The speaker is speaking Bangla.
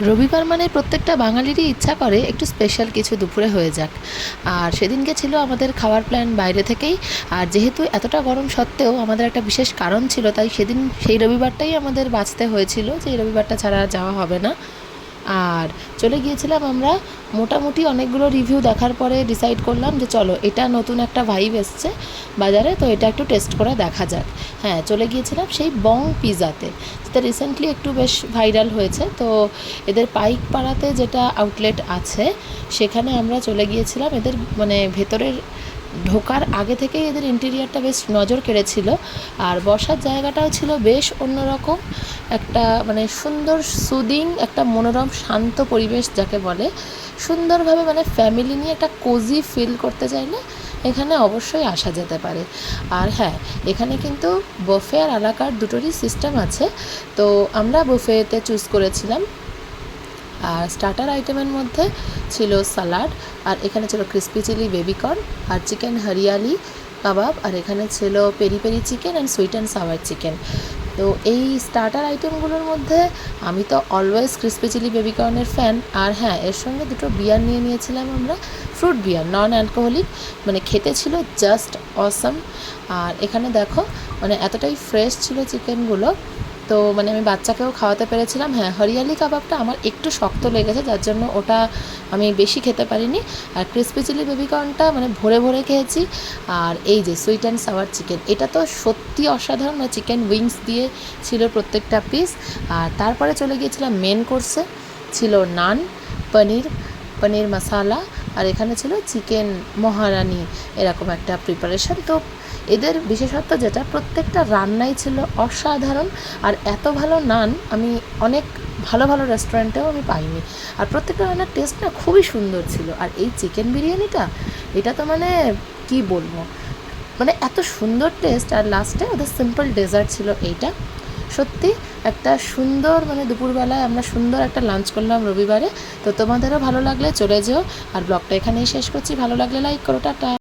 রবিবার মানে প্রত্যেকটা বাঙালিরই ইচ্ছা করে একটু স্পেশাল কিছু দুপুরে হয়ে যাক। আর সেদিনকে ছিল আমাদের খাওয়ার প্ল্যান বাইরে থেকেই। আর যেহেতু এতটা গরম সত্ত্বেও আমাদের একটা বিশেষ কারণ ছিল, তাই সেদিন সেই রবিবারটাই আমাদের বাছতে হয়েছিল যে এই রবিবারটা ছাড়া যাওয়া হবে না। আর চলে গিয়েছিলাম আমরা। মোটামুটি অনেকগুলো রিভিউ দেখার পরে ডিসাইড করলাম যে চলো, এটা নতুন একটা ভাইব এসছে বাজারে, তো এটা একটু টেস্ট করে দেখা যাক। হ্যাঁ, চলে গিয়েছিলাম সেই বং পিৎজাতে, যেটা রিসেন্টলি একটু বেশ ভাইরাল হয়েছে। তো এদের পাইকপাড়াতে যেটা আউটলেট আছে সেখানে আমরা চলে গিয়েছিলাম। এদের মানে ভেতরের ঢোকার আগে থেকেই এদের ইন্টেরিয়ারটা বেশ নজর কেড়েছিল। আর বসার জায়গাটাও ছিল বেশ অন্যরকম, একটা মানে সুন্দর সুদিং, একটা মনোরম শান্ত পরিবেশ যাকে বলে। সুন্দরভাবে মানে ফ্যামিলি নিয়ে একটা কোজি ফিল করতে চাইলে এখানে অবশ্যই আসা যেতে পারে। আর হ্যাঁ, এখানে কিন্তু বুফে আর আলা কার্ট দুটোরই সিস্টেম আছে। তো আমরা বুফেতে চুজ করেছিলাম। আর স্টার্টার আইটেমের মধ্যে ছিল সালাড, আর এখানে ছিল ক্রিসপি চিলি বেবিকর্ন, আর চিকেন হরিয়ালি কাবাব, আর এখানে ছিল peri peri chicken and sweet and sour chicken. তো এই স্টার্টার আইটেমগুলোর মধ্যে আমি তো অলওয়েজ ক্রিসপি চিলি বেবিকর্নের ফ্যান। আর হ্যাঁ, এর সঙ্গে দুটো বিয়ার নিয়ে নিয়েছিলাম আমরা, ফ্রুট বিয়ার, নন অ্যালকোহলিক। মানে খেতে ছিল জাস্ট অসাম। আর এখানে দেখো মানে এতটাই ফ্রেশ ছিল চিকেনগুলো, তো মানে আমি বাচ্চাকেও খাওয়াতে পেরেছিলাম। হ্যাঁ, হরিয়ালি কাবাবটা আমার একটু শক্ত লেগেছে, যার জন্য ওটা আমি বেশি খেতে পারিনি। আর ক্রিসপি চিলি বেবিকর্নটা মানে ভরে ভরে খেয়েছি। আর এই যে সুইট অ্যান্ড সাওয়ার চিকেন, এটা তো সত্যি অসাধারণ। মানে চিকেন উইংস দিয়ে ছিল প্রত্যেকটা পিস। আর তারপরে চলে গিয়েছিলাম মেন কোর্সে, ছিল নান, পনির, পনির মশালা, আর এখানে ছিল চিকেন মহারানি, এরকম একটা প্রিপারেশন। তো এদের বিশেষত্ব যেটা, প্রত্যেকটা রান্নাই ছিল অসাধারণ। আর এত ভালো নান আমি অনেক ভালো ভালো রেস্টুরেন্টেও আমি পাইনি। আর প্রত্যেকটা রান্নার টেস্ট না খুবই সুন্দর ছিল। আর এই চিকেন বিরিয়ানিটা, এটা তো মানে কি বলবো, মানে এত সুন্দর টেস্ট। আর লাস্টে ওদের সিম্পল ডেজার্ট ছিল এইটা। সত্যি একটা সুন্দর মানে দুপুরবেলায় আমরা সুন্দর একটা লাঞ্চ করলাম রবিবারে। তো তোমাদেরও ভালো লাগলে চলে যেও। আর ব্লগটা এখানেই শেষ করছি। ভালো লাগলে লাইক করো, টাটা।